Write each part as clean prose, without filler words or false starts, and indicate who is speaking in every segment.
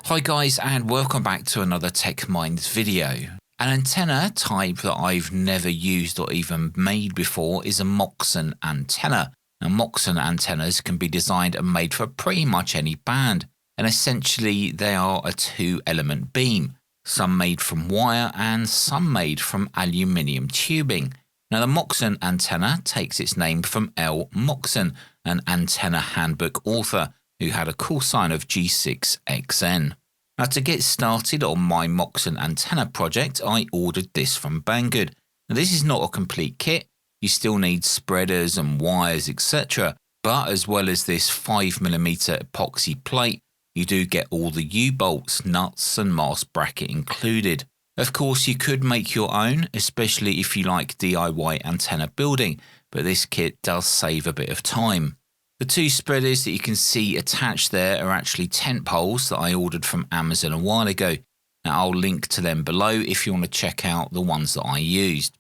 Speaker 1: Hi guys, and welcome back to another Tech Minds video. An antenna type that I've never used or even made before is a Moxon antenna. Now, Moxon antennas can be designed and made for pretty much any band, and essentially they are a two-element beam, some made from wire and some made from aluminium tubing. Now, the Moxon antenna takes its name from L. Moxon, an antenna handbook author who had a call sign of G6XN. Now, to get started on my Moxon antenna project, I ordered this from Banggood. Now, this is not a complete kit. You still need spreaders and wires, etc. But as well as this 5mm epoxy plate, you do get all the U-bolts, nuts and mast bracket included. Of course, you could make your own, especially if you like DIY antenna building, but this kit does save a bit of time. The two spreaders that you can see attached there are actually tent poles that I ordered from Amazon a while ago. Now, I'll link to them below if you want to check out the ones that I used.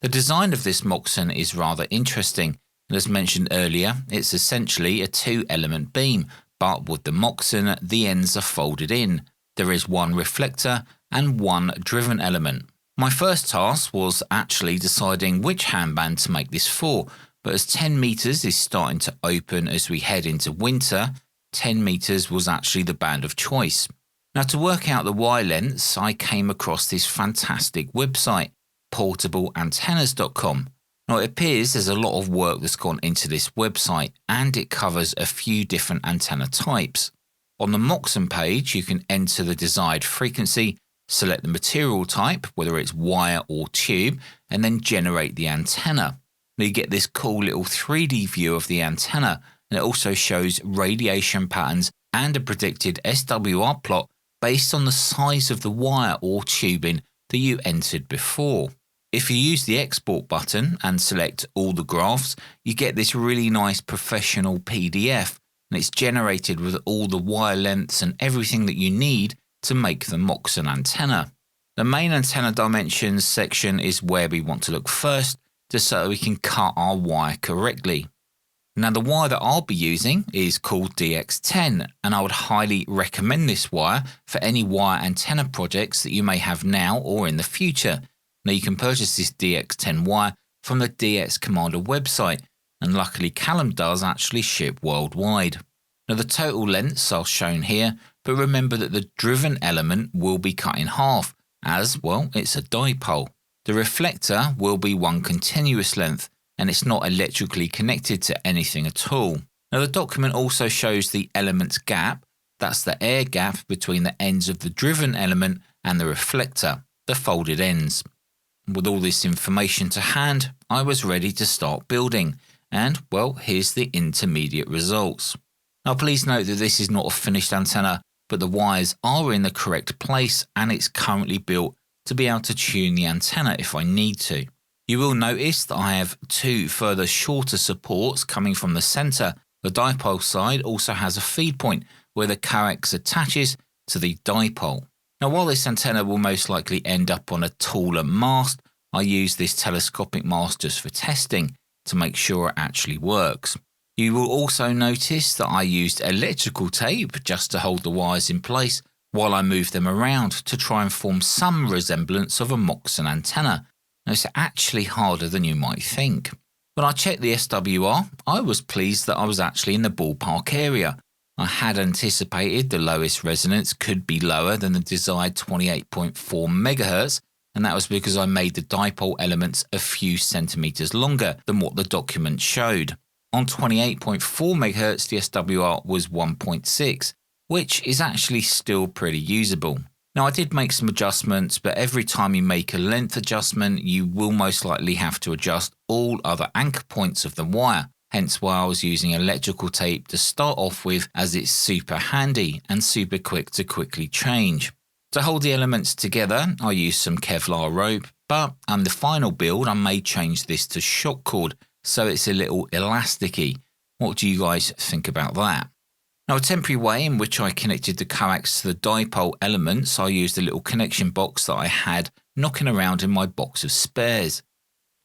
Speaker 1: The design of this Moxon is rather interesting, and as mentioned earlier, it's essentially a two-element beam, but with the Moxon, the ends are folded in. There is one reflector and one driven element. My first task was actually deciding which handband to make this for, but as 10 meters is starting to open as we head into winter, 10 meters was actually the band of choice. Now, to work out the wire lengths, I came across this fantastic website, portableantennas.com. Now, it appears there's a lot of work that's gone into this website, and it covers a few different antenna types. On the Moxon page, you can enter the desired frequency, select the material type, whether it's wire or tube, and then generate the antenna. Now, you get this cool little 3D view of the antenna, and it also shows radiation patterns and a predicted SWR plot based on the size of the wire or tubing that you entered before. If you use the export button and select all the graphs, you get this really nice professional PDF, and it's generated with all the wire lengths and everything that you need to make the Moxon antenna. The main antenna dimensions section is where we want to look first, just so we can cut our wire correctly. Now, the wire that I'll be using is called DX10, and I would highly recommend this wire for any wire antenna projects that you may have now or in the future. Now, you can purchase this DX10 wire from the DX Commander website, and luckily Callum does actually ship worldwide. Now, the total lengths are shown here, but remember that the driven element will be cut in half, as, well, it's a dipole. The reflector will be one continuous length, and it's not electrically connected to anything at all. Now, the document also shows the element's gap, that's the air gap between the ends of the driven element and the reflector, the folded ends. With all this information to hand, I was ready to start building, and, well, here's the intermediate results. Now, please note that this is not a finished antenna, but the wires are in the correct place, and it's currently built to be able to tune the antenna if I need to. You will notice that I have two further shorter supports coming from the center. The dipole side also has a feed point where the coax attaches to the dipole. Now, while this antenna will most likely end up on a taller mast, I use this telescopic mast just for testing to make sure it actually works. You will also notice that I used electrical tape just to hold the wires in place while I move them around to try and form some resemblance of a Moxon antenna. Now, it's actually harder than you might think. When I checked the SWR, I was pleased that I was actually in the ballpark area. I had anticipated the lowest resonance could be lower than the desired 28.4 MHz, and that was because I made the dipole elements a few centimeters longer than what the document showed. On 28.4 MHz, the SWR was 1.6, which is actually still pretty usable. Now, I did make some adjustments, but every time you make a length adjustment, you will most likely have to adjust all other anchor points of the wire, hence why I was using electrical tape to start off with, as it's super handy and super quick to quickly change. To hold the elements together, I used some Kevlar rope, but on the final build, I may change this to shock cord, so it's a little elasticy. What do you guys think about that? Now, a temporary way in which I connected the coax to the dipole elements, I used a little connection box that I had knocking around in my box of spares.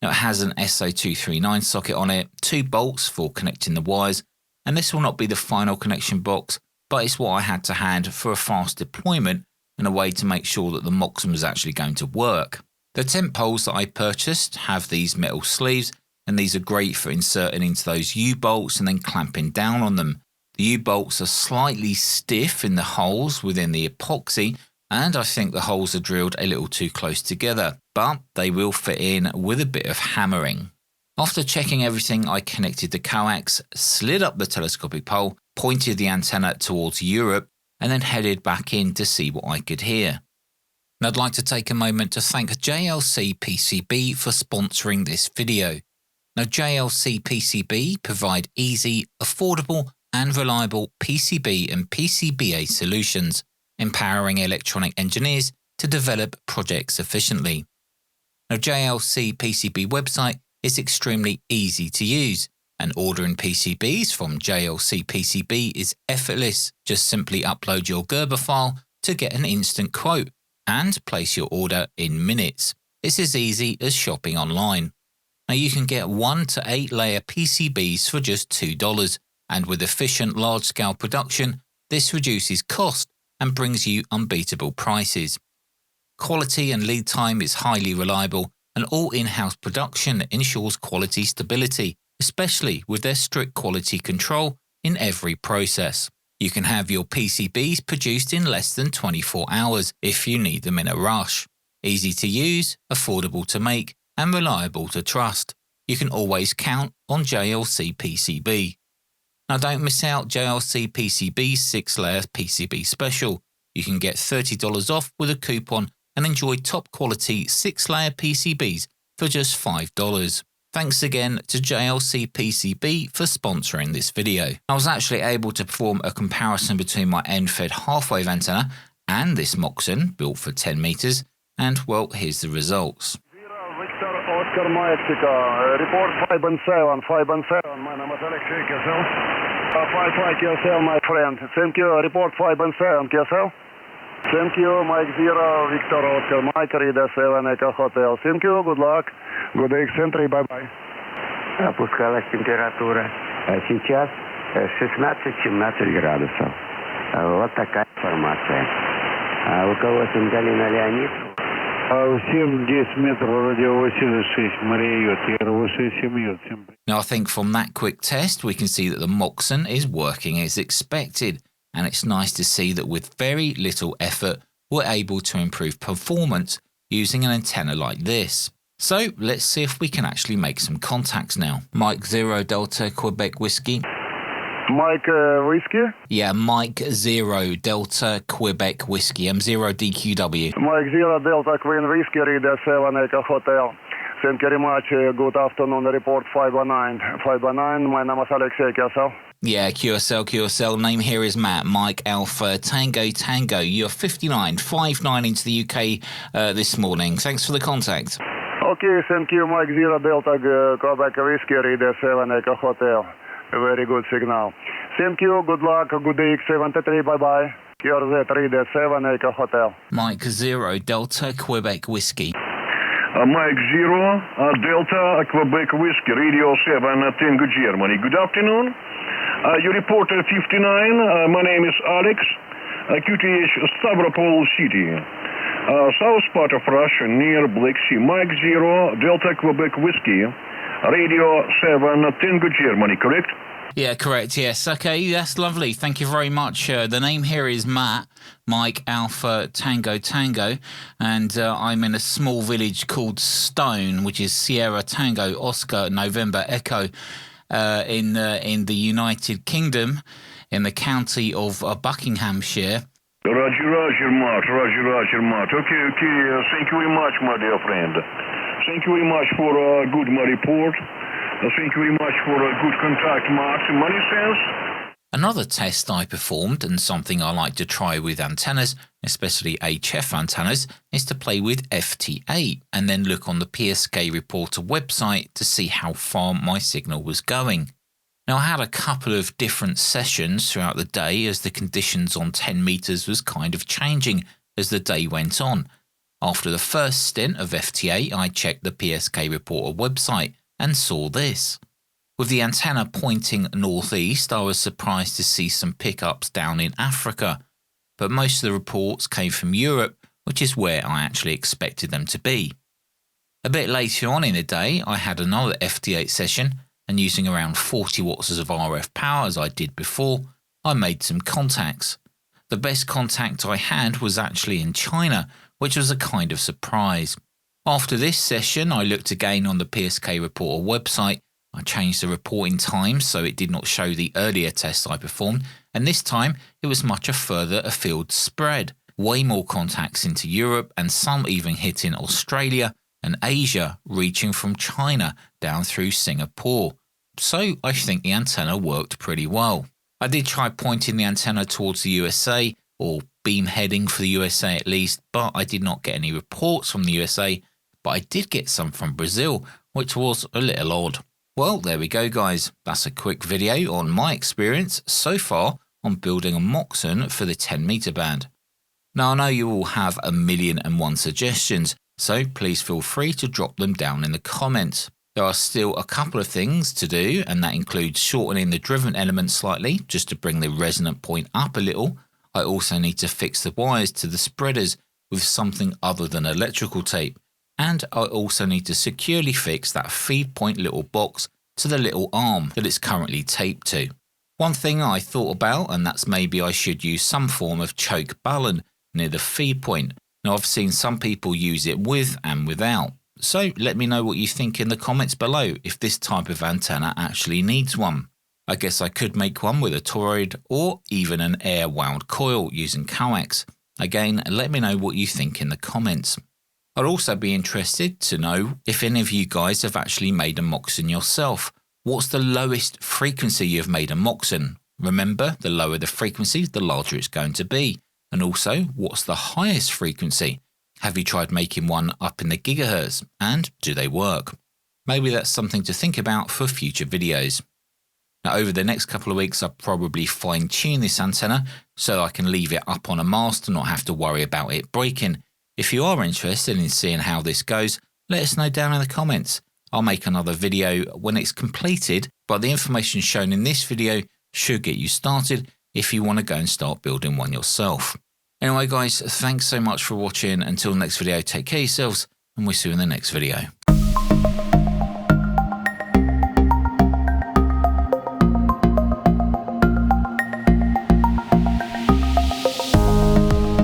Speaker 1: Now, it has an SA239 socket on it, 2 bolts for connecting the wires, and this will not be the final connection box, but it's what I had to hand for a fast deployment and a way to make sure that the Moxon was actually going to work. The tent poles that I purchased have these metal sleeves, and these are great for inserting into those U-bolts and then clamping down on them. The U-bolts are slightly stiff in the holes within the epoxy, and I think the holes are drilled a little too close together, but they will fit in with a bit of hammering. After checking everything, I connected the coax, slid up the telescopic pole, pointed the antenna towards Europe, and then headed back in to see what I could hear. And I'd like to take a moment to thank JLC PCB for sponsoring this video. Now, JLC PCB provide easy, affordable, and reliable PCB and PCBA solutions, empowering electronic engineers to develop projects efficiently. Now, JLC PCB website is extremely easy to use, and ordering PCBs from JLC PCB is effortless. Just simply upload your Gerber file to get an instant quote and place your order in minutes. It's as easy as shopping online. Now, you can get 1 to 8 layer PCBs for just $2, and with efficient large-scale production, this reduces cost and brings you unbeatable prices. Quality and lead time is highly reliable, and all in-house production ensures quality stability, especially with their strict quality control in every process. You can have your PCBs produced in less than 24 hours if you need them in a rush. Easy to use, affordable to make, and reliable to trust. You can always count on JLC PCB. Now, don't miss out JLC PCB's 6-layer PCB special. You can get $30 off with a coupon and enjoy top quality 6-layer PCBs for just $5. Thanks again to JLC PCB for sponsoring this video. I was actually able to perform a comparison between my end-fed half-wave antenna and this Moxon built for 10 meters, and well, here's the results.
Speaker 2: Victor Oscar Mexico, report 5 and 7, 5 and 7, my name is Alexei Kesel. 5 Kesel, my friend. Thank you, report 5 and 7, Kesel. Thank you, Mike 0, Victor Oscar, Mike, Rida 7, Echo Hotel. Thank you, good luck. Good excentry, bye-bye.
Speaker 3: Опускалась температура. Сейчас 16-17 градусов. Вот такая информация. А у кого там Галина Леонид?
Speaker 2: 7-10 метров, радио 86, Мария Йот, Яр 87.
Speaker 1: Now, I think from that quick test, we can see that the Moxon is working as expected. And it's nice to see that with very little effort, we're able to improve performance using an antenna like this. So let's see if we can actually make some contacts now. Mike 0 Delta Quebec Whiskey.
Speaker 2: Mike Whiskey?
Speaker 1: Yeah, Mike 0 Delta Quebec Whiskey. I'm 0 DQW.
Speaker 2: Mike 0 Delta Queen Whiskey, Rida 7, Echo Hotel. Thank you very much. Good afternoon. Report 509. 509. My name is Alexei Kesel.
Speaker 1: Yeah, QSL. Name here is Matt. Mike Alpha Tango. You're 59 into the UK this morning. Thanks for the contact.
Speaker 2: Okay, thank you. Mike 0 Delta Quebec Whiskey, Rida 7, Echo Hotel. Very good signal. Thank you. Good luck. Good day, X73. Bye-bye. QRZ Rida 7, Echo Hotel.
Speaker 1: Mike 0 Delta Quebec Whiskey.
Speaker 4: Mike 0 Delta Quebec Whiskey, Radio 7, Tango, Germany. Good afternoon. You reporter 59. My name is Alex. QTH Stavropol City. South part of Russia, near Black Sea. Mike 0 Delta Quebec Whiskey, Radio 7, Tango, Germany, correct?
Speaker 1: Yeah, correct. Yes. Okay, that's lovely. Thank you very much. The name here is Matt, Mike Alpha Tango, and I'm in a small village called Stone, which is Sierra Tango Oscar November Echo, in the United Kingdom, in the county of Buckinghamshire.
Speaker 4: Roger, Matt. Okay. Thank you very much, my dear friend. Thank you very much for a good report. Thank you very much for a good contact, Matt. Many thanks.
Speaker 1: Another test I performed, and something I like to try with antennas, especially HF antennas, is to play with FT8 and then look on the PSK Reporter website to see how far my signal was going. Now, I had a couple of different sessions throughout the day as the conditions on 10 meters was kind of changing as the day went on. After the first stint of FT8, I checked the PSK Reporter website and saw this. With the antenna pointing northeast, I was surprised to see some pickups down in Africa, but most of the reports came from Europe, which is where I actually expected them to be. A bit later on in the day, I had another FT8 session, and using around 40 watts of RF power as I did before, I made some contacts. The best contact I had was actually in China, which was a kind of surprise. After this session, I looked again on the PSK Reporter website. I changed the reporting time so it did not show the earlier tests I performed, and this time it was much a further afield spread. Way more contacts into Europe, and some even hitting Australia and Asia, reaching from China down through Singapore. So I think the antenna worked pretty well. I did try pointing the antenna towards the USA, or beam heading for the USA at least, but I did not get any reports from the USA, but I did get some from Brazil, which was a little odd. Well, there we go guys, that's a quick video on my experience so far on building a Moxon for the 10 meter band. Now I know you all have 1,000,001 suggestions, so please feel free to drop them down in the comments. There are still a couple of things to do, and that includes shortening the driven element slightly just to bring the resonant point up a little. I also need to fix the wires to the spreaders with something other than electrical tape. And I also need to securely fix that feed point little box to the little arm that it's currently taped to. One thing I thought about, and that's maybe I should use some form of choke balun near the feed point. Now I've seen some people use it with and without. So let me know what you think in the comments below if this type of antenna actually needs one. I guess I could make one with a toroid or even an air wound coil using coax. Again, let me know what you think in the comments. I'd also be interested to know if any of you guys have actually made a Moxon yourself. What's the lowest frequency you've made a Moxon? Remember, the lower the frequency, the larger it's going to be. And also, what's the highest frequency? Have you tried making one up in the gigahertz, and do they work? Maybe that's something to think about for future videos. Now, over the next couple of weeks, I'll probably fine-tune this antenna so I can leave it up on a mast and not have to worry about it breaking. If you are interested in seeing how this goes, let us know down in the comments. I'll make another video when it's completed, but the information shown in this video should get you started if you want to go and start building one yourself. Anyway guys, thanks so much for watching. Until next video, take care of yourselves, and we'll see you in the next video.